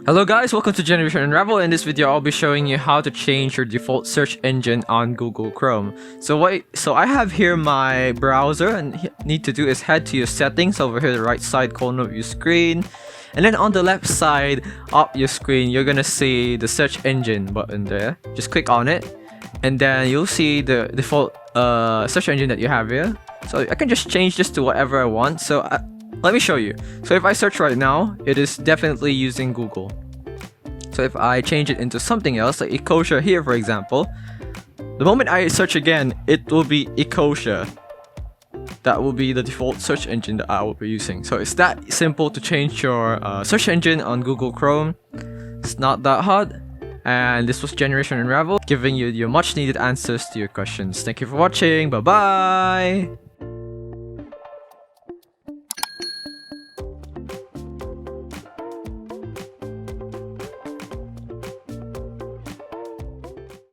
Hello guys, welcome to Generation Unravel. In this video, I'll be showing you how to change your default search engine on Google Chrome. So I have here my browser, and what you need to do is head to your settings over here, the right side corner of your screen. And then on the left side of your screen, you're gonna see the search engine button there. Just click on it, and then you'll see the default search engine that you have here. So I can just change this to whatever I want. So let me show you. So if I search right now, it is definitely using Google. So if I change it into something else, like Ecosia here for example, the moment I search again, it will be Ecosia. That will be the default search engine that I will be using. So it's that simple to change your search engine on Google Chrome. It's not that hard. And this was Generation Unravel, giving you your much needed answers to your questions. Thank you for watching. Bye bye.